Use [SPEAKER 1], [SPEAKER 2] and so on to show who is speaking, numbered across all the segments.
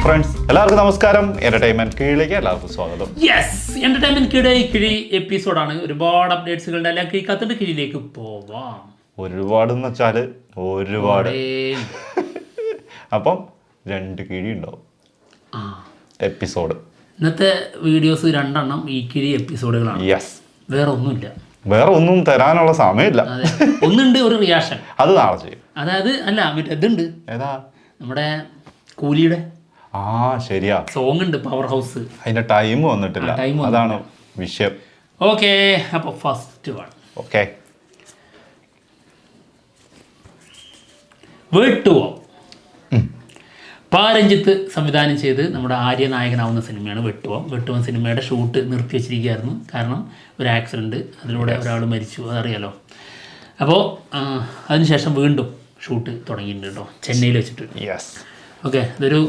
[SPEAKER 1] Friends, എല്ലാവർക്കും നമസ്കാരം. Entertainment കീഴിലേക്ക് എല്ലാവർക്കും സ്വാഗതം.
[SPEAKER 2] എന്റർടൈൻമെന്റ് കിഴി എപ്പിസോഡാണ്. ഒരുപാട് അപ്ഡേറ്റ്സുകളുടെ എല്ലാം കീക്കത്തിന്റെ കീഴിലേക്ക് പോവാം.
[SPEAKER 1] ഒരുപാടെന്ന് വെച്ചാല് ഒരുപാട്. അപ്പം 2 കിഴി ഉണ്ടാവും എപ്പിസോഡ്.
[SPEAKER 2] ഇന്നത്തെ വീഡിയോസ് 2 എണ്ണം ഈ കിഴി എപ്പിസോഡുകളാണ്. വേറെ ഒന്നും തരാനുള്ള സമയമില്ല.
[SPEAKER 1] ഒന്നുണ്ട്,
[SPEAKER 2] ഒരു റിയാക്ഷൻ.
[SPEAKER 1] അത് നാളെ ചെയ്യും.
[SPEAKER 2] അതായത് അല്ല, ഇതുണ്ട്,
[SPEAKER 1] ഏതാ
[SPEAKER 2] നമ്മുടെ കൂലിയുടെ
[SPEAKER 1] ശരിയാ,
[SPEAKER 2] സോങ് ഉണ്ട്, പവർ ഹൗസ്.
[SPEAKER 1] അതിന്റെ ടൈം വന്നിട്ടില്ല, അതാണ് വിഷയം.
[SPEAKER 2] ഓക്കെ, അപ്പൊ ഫസ്റ്റ് വൺ.
[SPEAKER 1] ഓക്കെ,
[SPEAKER 2] വെട്ടുവോ. പാരഞ്ജിത്ത് സംവിധാനം ചെയ്ത് നമ്മുടെ ആര്യ നായകനാവുന്ന സിനിമയാണ് വെട്ടുവം സിനിമയുടെ ഷൂട്ട് നിർത്തി വെച്ചിരിക്കുകയായിരുന്നു. കാരണം ഒരു ആക്സിഡൻറ്റ്, അതിലൂടെ ഒരാൾ മരിച്ചു, അതറിയാലോ. അപ്പോൾ അതിനുശേഷം വീണ്ടും ഷൂട്ട് തുടങ്ങിയിട്ടുണ്ട് കേട്ടോ, ചെന്നൈയിൽ വെച്ചിട്ട്. ഓക്കെ, ഇതൊരു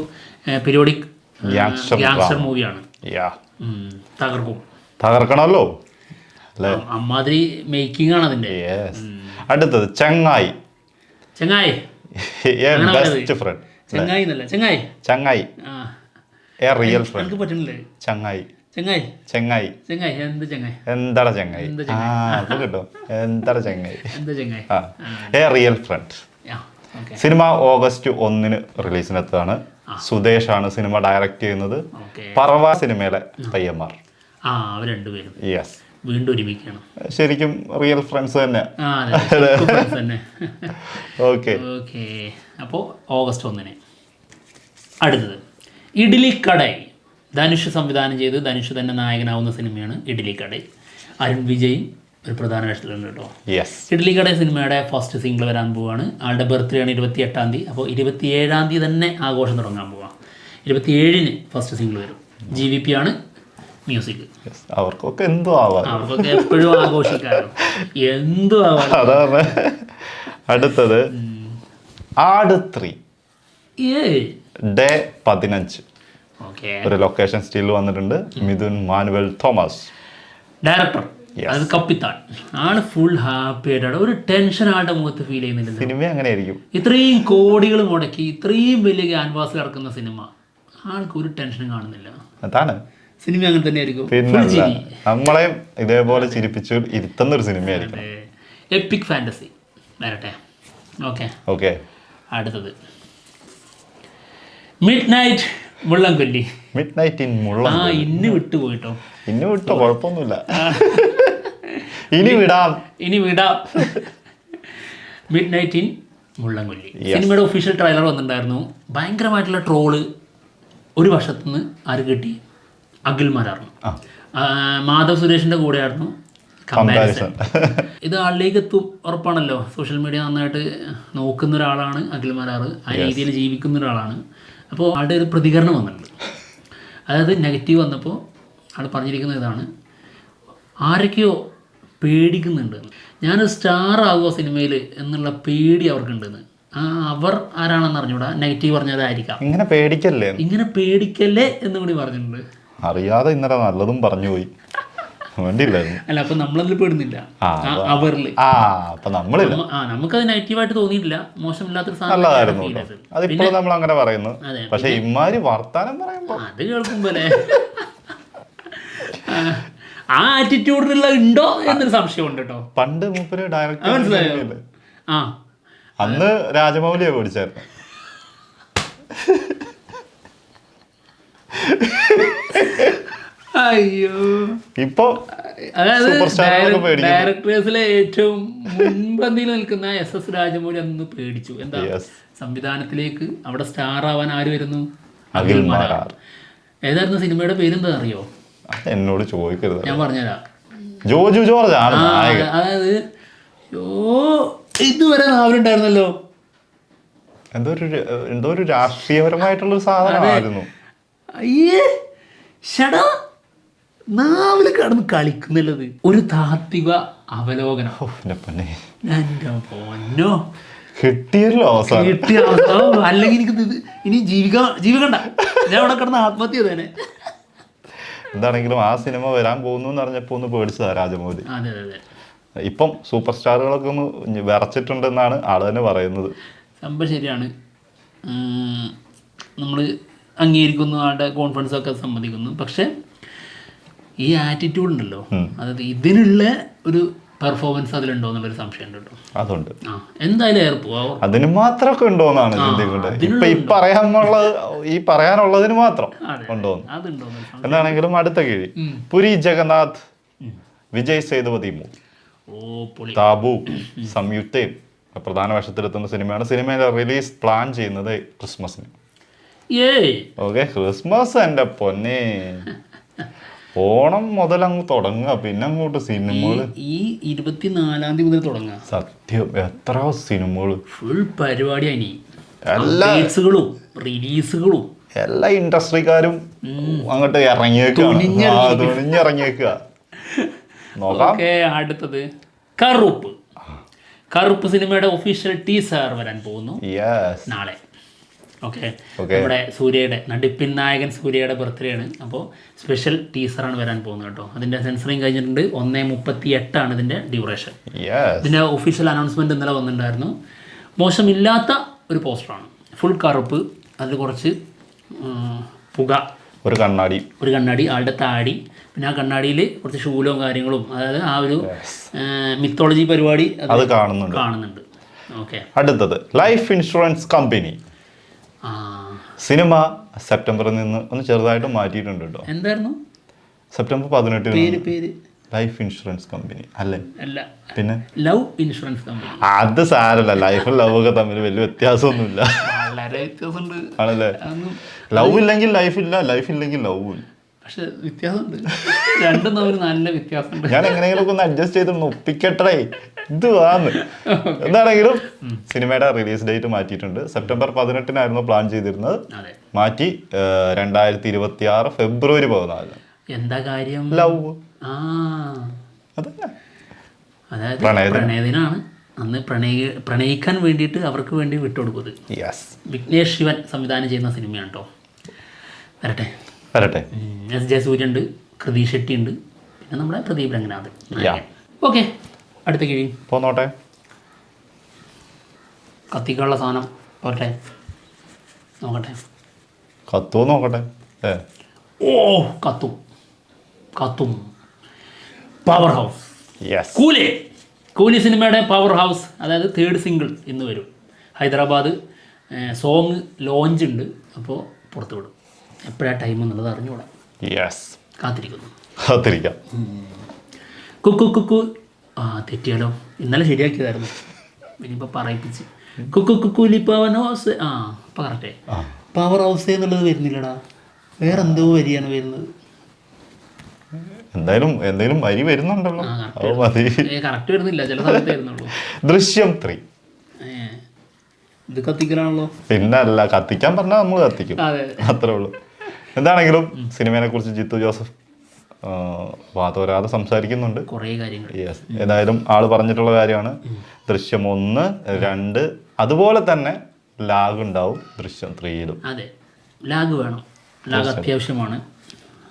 [SPEAKER 2] പീരിയോഡിക് ഗ്യാങ്സ്റ്റർ മൂവിയാണ്.
[SPEAKER 1] തകർക്കണമല്ലോ,
[SPEAKER 2] അമ്മാതിരി മേക്കിംഗ് ആണ് അതിൻ്റെ.
[SPEAKER 1] അടുത്തത് ചങ്ങായി.
[SPEAKER 2] Best friend. ചങ്ങായി
[SPEAKER 1] എ റിയൽ ഫ്രണ്ട്.
[SPEAKER 2] പറ്റുന്നില്ലേ
[SPEAKER 1] ചങ്ങായി
[SPEAKER 2] എന്ത് ചങ്ങായി,
[SPEAKER 1] എന്താടാ ചങ്ങായി, കിട്ടും, എന്താടാ ചങ്ങായി, a real friend. Cinema August 1 റിലീസിനെത്താണ്. സുദേശാണ് സിനിമ ഡയറക്റ്റ് ചെയ്യുന്നത്. പറവ സിനിമയിലെ പയ്യന്മാർ
[SPEAKER 2] യെസ് വീണ്ടും ഒരുമിക്കണം.
[SPEAKER 1] ശരിക്കും റിയൽ ഫ്രണ്ട്സ് തന്നെ. ഓക്കെ,
[SPEAKER 2] അപ്പോൾ ഓഗസ്റ്റ് 1. അടുത്തത് ഇഡ്ലിക്കടൈ. ധനുഷ് സംവിധാനം ചെയ്ത് ധനുഷ് തന്നെ നായകനാവുന്ന സിനിമയാണ് ഇഡ്ലിക്കടൈ. അരുൺ വിജയ് ഒരു പ്രധാന വേഷത്തിലുണ്ട് കേട്ടോ. ഇഡ്ലിക്കടൈ സിനിമയുടെ ഫസ്റ്റ് സിംഗിൾ വരാൻ പോവാണ്. ആളുടെ ബർത്ത്ഡേ ആണ് 28-ാം തീയതി. അപ്പോൾ 27-ാം തീയതി തന്നെ ആഘോഷം തുടങ്ങാൻ പോവാം. 27-ന് ഫസ്റ്റ് സിംഗിൾ വരും. GVP ആണ് മ്യൂസിക്.
[SPEAKER 1] അവർക്കൊക്കെ എന്തോ ആവാം,
[SPEAKER 2] അവർക്കൊക്കെ എപ്പോഴും ആഘോഷിക്കാറ്, എന്തോ ആവാം.
[SPEAKER 1] അതാണ് അടുത്തത് ആട് 3 ഡേ 15. ഒരു ലൊക്കേഷൻ സ്റ്റിൽ വന്നിട്ടുണ്ട്. മിഥുൻ മാനുവൽ തോമസ്
[SPEAKER 2] ഡയറക്ടർ. അത് കപ്പിത്താൻ ആണ്. ഫുൾ ഹാപ്പി ആയിട്ടാണ്, ഒരു ടെൻഷൻ ആളുടെ മുഖത്ത് ഫീൽ ചെയ്യുന്നില്ല.
[SPEAKER 1] സിനിമ അങ്ങനെ ആയിരിക്കും.
[SPEAKER 2] ഇത്രയും കോടികൾ മുടക്കി ഇത്രയും വലിയ ക്യാൻവാസ് കിടക്കുന്ന സിനിമ, ആൾക്ക് ഒരു ടെൻഷനും കാണുന്നില്ല.
[SPEAKER 1] അതാണ്
[SPEAKER 2] സിനിമ അങ്ങനെ തന്നെ ആയിരിക്കും.
[SPEAKER 1] നമ്മളെയും ഇതേപോലെ ചിരിപ്പിച്ച് ഇരുത്തുന്ന ഒരു സിനിമയായിരിക്കും.
[SPEAKER 2] എപ്പിക് ഫാന്റസി വരട്ടെ. ഓക്കെ, അടുത്തത് മിഡ് നൈറ്റ് മുള്ളംകൊല്ലി. ഇന്ന് വിട്ടുപോയിട്ടോ,
[SPEAKER 1] കുഴപ്പമൊന്നുമില്ല, ഇനി വിടാം.
[SPEAKER 2] മിഡ് നൈറ്റ് ഇൻ മുള്ളംകൊല്ലി സിനിമയുടെ ഒഫീഷ്യൽ ട്രെയിലർ വന്നിട്ടുണ്ടായിരുന്നു. ഭയങ്കരമായിട്ടുള്ള ട്രോള് ഒരു വശത്തുനിന്ന് ആര് കിട്ടി? അഖിൽ മാരാർന്നു. മാധവ് സുരേഷിൻ്റെ കൂടെയായിരുന്നു കമ്പാരിസൺ. ഇത് ആളിലേക്ക് എത്തും ഉറപ്പാണല്ലോ. സോഷ്യൽ മീഡിയ നന്നായിട്ട് നോക്കുന്ന ഒരാളാണ് അഖിൽ മാരാർ, ആ രീതിയിൽ ജീവിക്കുന്ന ഒരാളാണ്. അപ്പോൾ ആളുടെ ഒരു പ്രതികരണം വന്നിട്ടുണ്ട്. അതായത് നെഗറ്റീവ് വന്നപ്പോൾ ആൾ പറഞ്ഞിരിക്കുന്ന ഇതാണ്: ആരൊക്കെയോ പേടിക്കുന്നുണ്ട്, ഞാനൊരു സ്റ്റാർ ആകുമോ സിനിമയിൽ എന്നുള്ള പേടി അവർക്കുണ്ടെന്ന്. അവർ ആരാണെന്ന് അറിഞ്ഞൂടാ, നെഗറ്റീവ് പറഞ്ഞതായിരിക്കാം.
[SPEAKER 1] ഇങ്ങനെ
[SPEAKER 2] പേടിക്കല്ലേ എന്നും കൂടി പറഞ്ഞിട്ടുണ്ട്.
[SPEAKER 1] അറിയാതെ ഇന്നലെ നല്ലതും പറഞ്ഞു പോയി, വേണ്ടിയില്ലായിരുന്നു.
[SPEAKER 2] അല്ല, അപ്പൊ നമ്മളതിൽ പെടുന്നില്ല, അവരിൽ. നമുക്കത് നെഗറ്റീവായിട്ട് തോന്നിയിട്ടില്ല, മോശമില്ലാത്തൊരു
[SPEAKER 1] സാധനം നമ്മൾ അങ്ങനെ പറയുന്നു. പക്ഷെ ഇമാരി വർത്താനം പറയുമ്പോ
[SPEAKER 2] അത് കേൾക്കുമ്പോലെ ആ ആറ്റിറ്റ്യൂഡിനുള്ള ഉണ്ടോ എന്നൊരു സംശയമുണ്ട് കേട്ടോ.
[SPEAKER 1] പണ്ട് മൂപ്പര് ഡയറക്ടർ അന്ന് രാജമൗലിയെ പേടിച്ചായിരുന്നു.
[SPEAKER 2] അയ്യോ,
[SPEAKER 1] ഇപ്പൊ
[SPEAKER 2] ഡയറക്ടേഴ്സിലെ ഏറ്റവും മുൻപന്തിയിൽ നിൽക്കുന്ന SS രാജമൗലി അന്ന് പേടിച്ചു. എന്താ, സംവിധാനത്തിലേക്ക് അവിടെ സ്റ്റാർ ആവാൻ ആര് വരുന്നു?
[SPEAKER 1] അഖിൽ മാരാർ.
[SPEAKER 2] ഏതായിരുന്നു സിനിമയുടെ പേരെന്താ അറിയോ?
[SPEAKER 1] എന്നോട് ചോദിക്കരുത്,
[SPEAKER 2] ഞാൻ പറഞ്ഞുതരാം.
[SPEAKER 1] ജോജു ജോർജ്.
[SPEAKER 2] അതായത് ഇതുവരെ നാവിലുണ്ടായിരുന്നല്ലോ,
[SPEAKER 1] എന്തോ ഒരു രാഷ്ട്രീയപരമായിട്ടുള്ളൊരു സാധനമായിരുന്നു.
[SPEAKER 2] അയ്യേ, ഷടാ, നാവില് കടന്ന് കളിക്കുന്നുള്ളത് ഒരു താത്വിക അവലോകനം.
[SPEAKER 1] കിട്ടിയല്ലോ അവസാനം.
[SPEAKER 2] അല്ലെങ്കിൽ എനിക്ക് ഇനി ജീവിക്കണ്ട, ഞാൻ അവിടെ കിടന്ന് ആത്മഹത്യ തന്നെ.
[SPEAKER 1] എന്താണെങ്കിലും ആ സിനിമ വരാൻ പോകുന്നു എന്ന് അറിഞ്ഞപ്പോ ഒന്ന് പേടിച്ചതാ രാജമൗലി. ഇപ്പം സൂപ്പർ സ്റ്റാറുകളൊക്കെ ഒന്ന് വിറച്ചിട്ടുണ്ടെന്നാണ് ആള് തന്നെ പറയുന്നത്.
[SPEAKER 2] സംഭവം ശരിയാണ്. നമ്മൾ അംഗീകരിക്കുന്നു, ആളുടെ കോൺഫിഡൻസ് ഒക്കെ സമ്മതിക്കുന്നു. പക്ഷെ ഈ ആറ്റിറ്റ്യൂഡ് ഉണ്ടല്ലോ, അതായത് ഇതിനുള്ള ഒരു പെർഫോമൻസ് അതിലുണ്ടോ എന്നുള്ളൊരു സംശയം ഉണ്ട് കേട്ടോ.
[SPEAKER 1] അതുണ്ട്.
[SPEAKER 2] എന്തായാലും ഏർപ്പോവാ
[SPEAKER 1] അതിന് മാത്രമൊക്കെ ഉണ്ടോന്നാണ് ചിന്തിക്കുന്നത്. ഇപ്പൊ ഈ പറയാനുള്ളതിന് മാത്രം ഉണ്ടോന്ന്. എന്താണെങ്കിലും അടുത്ത കിഴി പുരി ജഗന്നാഥ്, വിജയ് സേതുപതി, താബു സംയുക്തയും പ്രധാന വേഷത്തിലെത്തുന്ന സിനിമയാണ്. സിനിമയുടെ റിലീസ് പ്ലാൻ ചെയ്യുന്നത് ക്രിസ്മസിന്. ഓക്കെ, ക്രിസ്മസ് എന്റെ പൊന്നെ, ഓണം മുതൽ അങ്ങ് തുടങ്ങുക, പിന്നെ അങ്ങോട്ട് സിനിമകള്
[SPEAKER 2] ഈ 24-ാം തീയതി മുതൽ തുടങ്ങുക.
[SPEAKER 1] സത്യം, എത്ര സിനിമകള്, ഫുൾ
[SPEAKER 2] പരിപാടിയാണ്. എല്ലാ റിലീസുകളും
[SPEAKER 1] എല്ലാ ഇൻഡസ്ട്രിക്കാരും അങ്ങോട്ട് തുണിഞ്ഞിറങ്ങിയേക്കുക. നോക്കാം.
[SPEAKER 2] അടുത്തത് കറുപ്പ് സിനിമയുടെ ഒഫീഷ്യൽ ടീസർ വരാൻ പോകുന്നു നാളെ. ഓക്കെ, നമ്മുടെ സൂര്യയുടെ നടിപ്പിൻ നായകൻ സൂര്യയുടെ ബർത്ത്ഡേ ആണ്. അപ്പോൾ സ്പെഷ്യൽ ടീസറാണ് വരാൻ പോകുന്നത് കേട്ടോ. അതിൻ്റെ സെൻസറിങ് കഴിഞ്ഞിട്ടുണ്ട്. 1:38 ഇതിൻ്റെ ഡ്യൂറേഷൻ. ഇതിൻ്റെ ഒഫീഷ്യൽ അനൗൺസ്മെൻറ്റ് ഇന്നലെ വന്നിട്ടുണ്ടായിരുന്നു. മോശമില്ലാത്ത ഒരു പോസ്റ്ററാണ്, ഫുൾ കറുപ്പ്, അതിൽ കുറച്ച് പുക, ഒരു കണ്ണാടി, ആളുടെ താടി, പിന്നെ ആ കണ്ണാടിയിൽ കുറച്ച് ശൂലവും കാര്യങ്ങളും, അതായത് ആ ഒരു മിത്തോളജി പരിപാടി അത് കാണുന്നുണ്ട്. ഓക്കെ,
[SPEAKER 1] അടുത്തത് ലൈഫ് ഇൻഷുറൻസ് കമ്പനി. സിനിമ സെപ്റ്റംബറിൽ നിന്ന് ഒന്ന് ചെറുതായിട്ട് മാറ്റിയിട്ടുണ്ട് കേട്ടോ.
[SPEAKER 2] എന്തായിരുന്നു?
[SPEAKER 1] സെപ്റ്റംബർ 18 ലൈഫ് ഇൻഷുറൻസ് കമ്പനി അല്ലേ?
[SPEAKER 2] അല്ല,
[SPEAKER 1] പിന്നെ
[SPEAKER 2] ലവ് ഇൻഷുറൻസ് കമ്പനി.
[SPEAKER 1] അത് സാരല്ല, ലൈഫും ലവ് ഒക്കെ തമ്മിൽ വലിയ വ്യത്യാസമൊന്നുമില്ല.
[SPEAKER 2] വളരെ വ്യത്യാസമുണ്ട്
[SPEAKER 1] ആണല്ലേ? ലവ് ഇല്ലെങ്കിൽ ലൈഫ് ഇല്ല, ലൈഫ് ഇല്ലെങ്കിൽ ലവ് ഇല്ല.
[SPEAKER 2] പക്ഷെ വ്യത്യാസമുണ്ട്, രണ്ടും തമ്മിൽ നല്ല വ്യത്യാസമുണ്ട്.
[SPEAKER 1] ഞാൻ എങ്ങനെയെങ്കിലും ഒന്ന് അഡ്ജസ്റ്റ് ചെയ്ത് ഒപ്പിക്കട്ടെ. ഇത് വാന്ന് എന്താണെങ്കിലും സിനിമയുടെ റിലീസ് ഡേറ്റ് മാറ്റിയിട്ടുണ്ട്. സെപ്റ്റംബർ 18 പ്ലാൻ ചെയ്തിരുന്നത്, മാറ്റി 2026 ഫെബ്രുവരി 14.
[SPEAKER 2] എന്താ കാര്യം?
[SPEAKER 1] ലവ്,
[SPEAKER 2] അതായത് പ്രണയദിനാണ് അന്ന്. പ്രണയിക്കാൻ വേണ്ടിയിട്ട് അവർക്ക് വേണ്ടി വിട്ടുകൊടുക്കുന്നത്. വിഘ്നേഷ് ശിവൻ സംവിധാനം ചെയ്യുന്ന സിനിമയാണ് കേട്ടോ. വരട്ടെ. എസ് ജയസൂര്യ ഉണ്ട്, കൃതി ഷെട്ടി ഉണ്ട്, പിന്നെ നമ്മുടെ പ്രദീപ് രംഗനാഥ്. ഓക്കെ, അടുത്ത കിഴി
[SPEAKER 1] പോന്നോട്ടെ.
[SPEAKER 2] കത്തിക്കാനുള്ള സാധനം പോട്ടെ, നോക്കട്ടെ.
[SPEAKER 1] നോക്കട്ടെ.
[SPEAKER 2] ഓ, കത്തും. Power house. കൂലി സിനിമയുടെ പവർ ഹൗസ്, അതായത് 3rd സിംഗിൾ ഇന്ന് വരും. ഹൈദരാബാദ് സോങ് ലോഞ്ച് ഉണ്ട്. അപ്പോൾ പുറത്തു വിടും. എപ്പോഴാണ് ടൈം എന്നുള്ളത് അറിഞ്ഞുകൂടാ. കാത്തിരിക്കാം. കുക്കു തെറ്റിയാലോ? ഇന്നലെ ശരിയാക്കിയതായിരുന്നു, ഇനിയിപ്പോൾ പറയിപ്പിച്ച്. കുക്കുലി പവർ ഹൗസ്. ഇപ്പം കറക്റ്റേ. പവർ ഹൗസ് എന്നുള്ളത് വരുന്നില്ലടാ, വേറെന്തോ വരിയാണ് വരുന്നത്.
[SPEAKER 1] എന്തായാലും വരി വരുന്നുണ്ടല്ലോ.
[SPEAKER 2] കറക്റ്റ് വരുന്നില്ല, ചില സമയത്ത് വരുന്നുള്ളൂ.
[SPEAKER 1] ദൃശ്യം 3
[SPEAKER 2] ഇത് കത്തിക്കലാണല്ലോ.
[SPEAKER 1] പിന്നെ അല്ല, കത്തിക്കാൻ പറഞ്ഞാൽ നമ്മൾ കത്തിക്കും, അത്രേ ഉള്ളൂ. എന്താണെങ്കിലും സിനിമയെ കുറിച്ച് ജിത്തു ജോസഫ് വാതോരാതെ സംസാരിക്കുന്നുണ്ട് കുറേ കാര്യങ്ങൾ. ഏതായാലും ആള് പറഞ്ഞിട്ടുള്ള കാര്യമാണ്. ദൃശ്യം 1, 2 അതുപോലെ തന്നെ ലാഗ് ഉണ്ടാവും ദൃശ്യം 3യിലും.
[SPEAKER 2] അതെ, ലാഗ് വേണം, ലാഗ് അത്യാവശ്യമാണ്.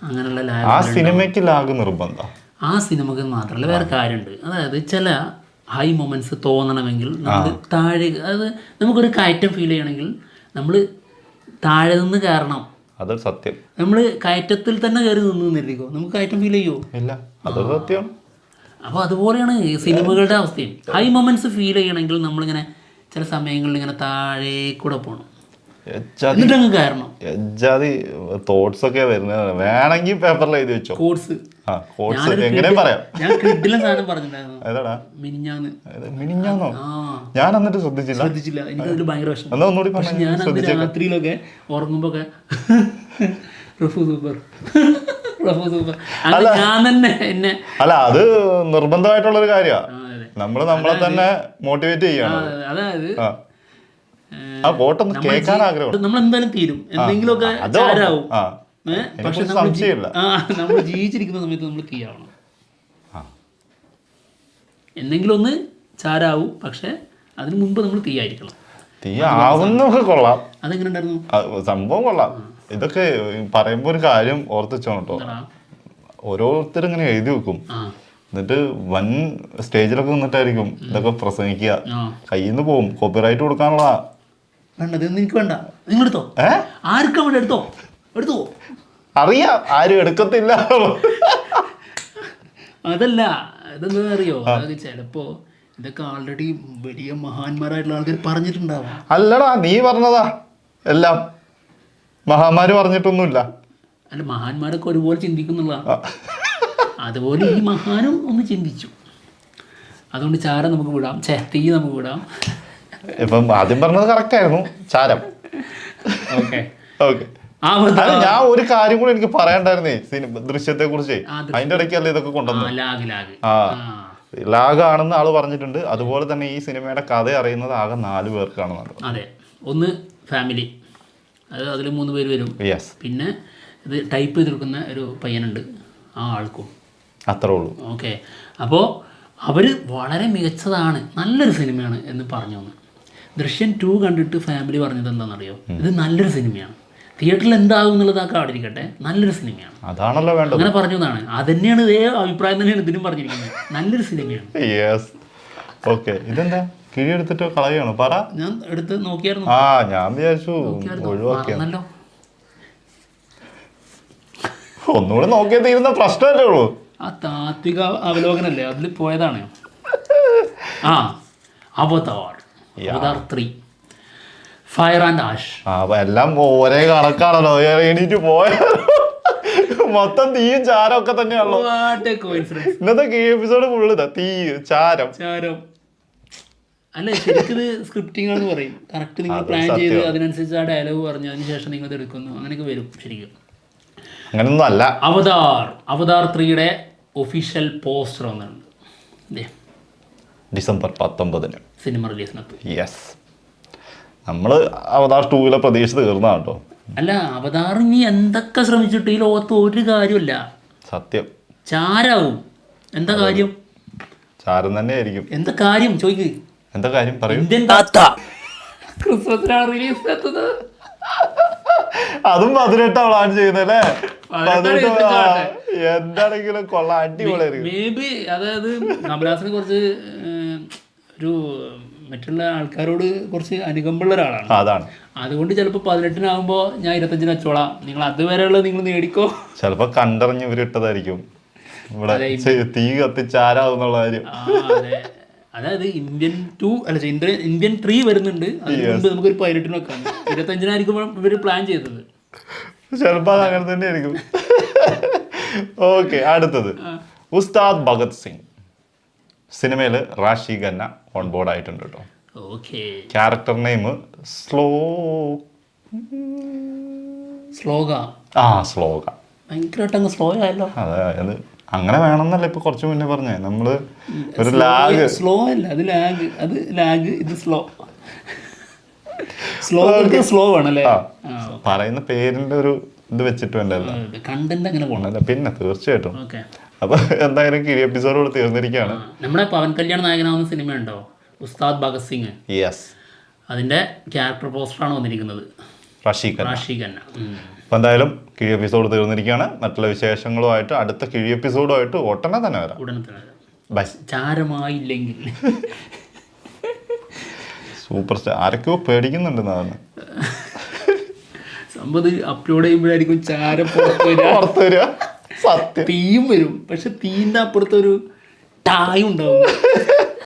[SPEAKER 2] അങ്ങനെയുള്ള ലാഗ്,
[SPEAKER 1] ആ സിനിമയ്ക്ക് ലാഗ് നിർബന്ധം.
[SPEAKER 2] ആ സിനിമക്ക് മാത്രമല്ല, വേറെ കാര്യമുണ്ട്. അതായത് ചില ഹൈ മൊമെന്റ്സ് തോന്നണമെങ്കിൽ നമ്മൾ താഴെ, അതായത് നമുക്കൊരു കയറ്റം ഫീൽ ചെയ്യണമെങ്കിൽ നമ്മൾ താഴെ നിന്ന് കയറണം.
[SPEAKER 1] അതൊരു സത്യം.
[SPEAKER 2] നമ്മൾ കയറ്റത്തിൽ തന്നെ കയറി നിന്നിരിക്കോ, നമുക്ക് കയറ്റം ഫീൽ ചെയ്യോ?
[SPEAKER 1] ഇല്ല, അതൊരു സത്യം.
[SPEAKER 2] അപ്പോൾ അതുപോലെയാണ് സിനിമകളുടെ അവസ്ഥയും. ഹൈ മൊമെന്റ്സ് ഫീൽ ചെയ്യണമെങ്കിൽ നമ്മളിങ്ങനെ ചില സമയങ്ങളിൽ ഇങ്ങനെ താഴെ കൂടെ പോകണം, എന്നിട്ടങ്ങ് കയറണം.
[SPEAKER 1] തോട്ട്സ് ഒക്കെ വരുന്നത് വേണമെങ്കിൽ പേപ്പറിൽ എഴുതി വെച്ചോ.
[SPEAKER 2] കോഴ്സ്
[SPEAKER 1] എങ്ങനെ പറയാം.
[SPEAKER 2] ഞാൻ കിഡിലെ സാധനം പറഞ്ഞിട്ടുണ്ടായിരുന്നു മിനിഞ്ഞാന്നോ.
[SPEAKER 1] ഞാൻ എന്നിട്ട് ശ്രദ്ധിച്ചില്ല.
[SPEAKER 2] എനിക്കതിൽ ഭയങ്കര വിഷമം. പക്ഷെ ഞാൻ അന്ന് രാത്രിയിലൊക്കെ ഉറങ്ങുമ്പോഴൊക്കെ സൂപ്പർ ഞാൻ തന്നെ എന്നെ
[SPEAKER 1] അല്ല, അത് നിർബന്ധമായിട്ടുള്ളൊരു കാര്യമാണ്. നമ്മളെ തന്നെ മോട്ടിവേറ്റ് ചെയ്യണം.
[SPEAKER 2] അതായത്
[SPEAKER 1] നമ്മൾ
[SPEAKER 2] എന്തായാലും തീരും, എന്തെങ്കിലുമൊക്കെ ചാരാവും. പക്ഷെ നമ്മൾ ജീവിച്ചിരിക്കുന്ന സമയത്ത് നമ്മൾ തീയാവണം. എന്തെങ്കിലും ഒന്ന് ചാരാവും, പക്ഷെ അതിന് മുമ്പ് നമ്മൾ തീയായിരിക്കണം.
[SPEAKER 1] തീയാവുന്നൊക്കെ കൊള്ളാം.
[SPEAKER 2] അതെങ്ങനെ ഉണ്ടായിരുന്നു
[SPEAKER 1] സംഭവം? കൊള്ളാം. ഇതൊക്കെ പറയുമ്പോ ഒരു കാര്യം ഓർത്ത് വെച്ചോ കേട്ടോ. ഓരോരുത്തരും ഇങ്ങനെ എഴുതി വെക്കും, എന്നിട്ട് വൻ സ്റ്റേജിലൊക്കെ നിന്നിട്ടായിരിക്കും ഇതൊക്കെ പ്രസംഗിക്കുക. കയ്യിൽ നിന്ന് പോവും, കോപ്പിറൈറ്റ് കൊടുക്കാനുള്ള
[SPEAKER 2] വേണ്ടത് എനിക്ക് വേണ്ട, നിങ്ങൾ എടുത്തോ, ആർക്കാ വേണ്ട എടുത്തോ എടുത്തോ.
[SPEAKER 1] അറിയാം ആരും എടുക്കത്തില്ല.
[SPEAKER 2] അതല്ല, ഇതെന്താ അറിയോ, അതായത് ചിലപ്പോ ഇതൊക്കെ ആൾറെഡി വലിയ മഹാന്മാരായിട്ടുള്ള ആൾക്കാർ പറഞ്ഞിട്ടുണ്ടാവും.
[SPEAKER 1] അല്ലടാ നീ പറഞ്ഞതാ എല്ലാം, മഹാന്മാര് പറഞ്ഞിട്ടൊന്നുമില്ല.
[SPEAKER 2] അല്ല, മഹാന്മാരൊക്കെ ഒരുപോലെ ചിന്തിക്കുന്നുള്ളതാണ്. അതുപോലെ ഈ മഹാനും ഒന്ന് ചിന്തിച്ചു. അതുകൊണ്ട് ചാരം നമുക്ക് വിടാം, തീ നമുക്ക് വിടാം.
[SPEAKER 1] ഇപ്പം ആദ്യം പറഞ്ഞത് കറക്റ്റ് ആയിരുന്നു, ചാരം.
[SPEAKER 2] Okay
[SPEAKER 1] okay. ഞാൻ ഒരു കാര്യം കൂടി എനിക്ക് പറയണ്ടായിരുന്നേ ദൃശ്യത്തെ കുറിച്ച്. അതിന്റെ ഇടയ്ക്കല്ലേ ഇതൊക്കെ കൊണ്ടുവന്നു. ലാഗാണെന്ന് ആള് പറഞ്ഞിട്ടുണ്ട്. അതുപോലെ തന്നെ ഈ സിനിമയുടെ കഥ അറിയുന്നത് ആകെ 4 പേർക്കാണെന്നുണ്ട്.
[SPEAKER 2] അതെ, ഒന്ന് ഫാമിലി, അത് അതിൽ 3 പേര് വരും. പിന്നെ ഇത് ടൈപ്പ് ചെയ്തെടുക്കുന്ന ഒരു പയ്യനുണ്ട്, ആ ആൾക്കും
[SPEAKER 1] അത്രേ ഉള്ളൂ.
[SPEAKER 2] ഓക്കെ. അപ്പോൾ അവർ വളരെ മികച്ചതാണ്, നല്ലൊരു സിനിമയാണ് എന്ന് പറഞ്ഞു വന്നു. ദൃശ്യം 2 കണ്ടിട്ട് ഫാമിലി പറഞ്ഞത് എന്താണെന്നറിയോ, ഇത് നല്ലൊരു സിനിമയാണ്, തിയേറ്ററിൽ എന്താകും എന്നുള്ളതൊക്കെ അവിടെ ഇരിക്കട്ടെ, നല്ലൊരു സിനിമയാണ്,
[SPEAKER 1] അതാണല്ലോ വേണ്ടത്, അങ്ങനെ
[SPEAKER 2] പറഞ്ഞു എന്നാണ്. അത് തന്നെയാണ്, ഇതേ അഭിപ്രായം തന്നെയാണ് ഇതിനും പറഞ്ഞിരിക്കുന്നത്, നല്ലൊരു സിനിമയാണ്.
[SPEAKER 1] ഓക്കെ. ഇതെന്താ കിഴിയെടുത്തിട്ടോ കളയാണോ? പറ.
[SPEAKER 2] ഞാൻ എടുത്ത് നോക്കിയായിരുന്നു.
[SPEAKER 1] ഞാൻ വിചാരിച്ചു ഒഴിവാക്കിയാണല്ലോ. ഒന്നുകൂടെ നോക്കിയാൽ തീരുന്ന പ്രശ്നമല്ലേ ഉള്ളൂ.
[SPEAKER 2] ആ താത്വിക അവലോകനല്ലേ, അതിൽ പോയതാണ്. അവതാർ 3, ഫയർ ആൻഡ് ആഷ്.
[SPEAKER 1] എല്ലാം ഒരേ കണക്കാണല്ലോ, എണീറ്റ് പോയ മൊത്തം തീയും ചാരം ഒക്കെ തന്നെയാണല്ലോ. ഇന്നത്തെ എപ്പിസോഡ് ഫുള്ള് തീ ചാരം.
[SPEAKER 2] അല്ല, ശരിക്കും സ്ക്രിപ്റ്റിംഗ് ആണെന്ന് പറയും. കറക്റ്റ് നിങ്ങൾ പ്ലാൻ ചെയ്ത് അതിനനുസരിച്ച് ആ ഡയലോഗ് പറഞ്ഞു അതിന് ശേഷം നിങ്ങൾ ഇത് എടുക്കുന്നു, അങ്ങനെയൊക്കെ വരും. ശരിക്കും
[SPEAKER 1] അങ്ങനൊന്നും അല്ല.
[SPEAKER 2] അവതാർ 3യുടെ ഒഫീഷ്യൽ പോസ്റ്റർ വന്നിട്ടുണ്ട്
[SPEAKER 1] ഡിസംബർ 19
[SPEAKER 2] സിനിമ റിലീസിനകത്ത്.
[SPEAKER 1] നമ്മള് അവതാർ 2 പ്രതീക്ഷ തീർന്നാ കേട്ടോ.
[SPEAKER 2] അല്ല, അവതാർ ഇനി എന്തൊക്കെ ശ്രമിച്ചിട്ട് ഈ ലോകത്ത് ഒരു കാര്യമില്ല. സത്യം, ചാരാവും. എന്താ കാര്യം?
[SPEAKER 1] ചാരം തന്നെ ആയിരിക്കും.
[SPEAKER 2] എന്താ കാര്യം ചോദിക്ക്.
[SPEAKER 1] എന്താ കാര്യം പറയൂ.
[SPEAKER 2] ഇന്ത്യൻ താത്ത ക്രിസ്മസിനാണ് റിലീസ് എത്തുന്നത്.
[SPEAKER 1] അതും 18 പ്ലാൻ ചെയ്യുന്നല്ലേ. എന്താണെങ്കിലും കൊള്ളാം, അടിപൊളിയായിരിക്കും.
[SPEAKER 2] മേ ബി അതായത് കമലഹാസന് കുറച്ച് ഒരു മറ്റുള്ള ആൾക്കാരോട് കുറച്ച് അനുകമ്പുള്ള ഒരാളാണ്.
[SPEAKER 1] അതാണ്.
[SPEAKER 2] അതുകൊണ്ട് ചിലപ്പോൾ 18-നാകുമ്പോൾ ഞാൻ 25-ന് വെച്ചോളാം, നിങ്ങൾ അതുവരെയുള്ളത് നിങ്ങൾ നേടിക്കോ.
[SPEAKER 1] ചിലപ്പോ കണ്ടറിഞ്ഞ് ഇവരിട്ടതായിരിക്കും ഇവിടെ തീ കത്തിച്ചാരാവുന്നുള്ള കാര്യം.
[SPEAKER 2] അതായത് ഇന്ത്യൻ 3 വരുന്നുണ്ട്. അതുകൊണ്ട് നമുക്കൊരു 18-ന് വെക്കാം. 25-നായിരിക്കും ഇവർ പ്ലാൻ ചെയ്തത്.
[SPEAKER 1] ചിലപ്പോ അത് അങ്ങനെ തന്നെ ആയിരിക്കും. ഓക്കെ. അടുത്തത് ഉസ്താദ് ഭഗത് സിംഗ് സിനിമയിൽ റാഷി ഖന്ന ഓൺ ബോർഡ് ആയിട്ടുണ്ട് കേട്ടോ. Character name
[SPEAKER 2] Shloka. ഭയങ്കരമായിട്ട് സ്ലോ ആയല്ലോ.
[SPEAKER 1] അതെ, അങ്ങനെ വേണമെന്നല്ല ഇപ്പൊ കുറച്ച് മുന്നേ പറഞ്ഞേ. നമ്മള് ഒരു ലാഗ്.
[SPEAKER 2] സ്ലോ അല്ല, അത് ലാഗ്. അത് ലാഗ്, ഇത് സ്ലോ. സ്ലോ ആണല്ലേ.
[SPEAKER 1] പറയുന്ന പേരിന്റെ ഒരു ഇത് വെച്ചിട്ട് വേണ്ടല്ലോ,
[SPEAKER 2] കണ്ടന്റ് അങ്ങനെ പോകണല്ലോ.
[SPEAKER 1] പിന്നെ തീർച്ചയായിട്ടും. അപ്പൊ എന്തായാലും കിഴി എപ്പിസോഡ് തീർന്നിരിക്കുകയാണ്.
[SPEAKER 2] നമ്മുടെ പവൻ കല്യാൺ നായകനാവുന്ന സിനിമ ഉണ്ടോ, ഉസ്താദ് ഭഗത് സിംഗ്? അതിന്റെ ക്യാരക്ടർ പോസ്റ്ററാണ് വന്നിരിക്കുന്നത്, റാഷി ഖന്ന.
[SPEAKER 1] അപ്പൊ എന്തായാലും കിഴി എപ്പിസോഡ് തീർന്നിരിക്കുകയാണ്. മറ്റുള്ള വിശേഷങ്ങളുമായിട്ട് അടുത്ത കിഴി എപ്പിസോഡുമായിട്ട് ഉടനെ തന്നെ വരാം. ബൈ.
[SPEAKER 2] ചാരമായില്ലെങ്കിൽ
[SPEAKER 1] സൂപ്പർ സ്റ്റാർ ആരൊക്കെയോ പേടിക്കുന്നുണ്ടെന്നാണ്
[SPEAKER 2] സംഭവം. അപ്ലോഡ് ചെയ്യുമ്പോഴായിരിക്കും ചാരം പുറത്ത് വരിക. സത്യം, തീയും വരും. പക്ഷെ തീൻ്റെ അപ്പുറത്തൊരു ടായും ഉണ്ടാവും.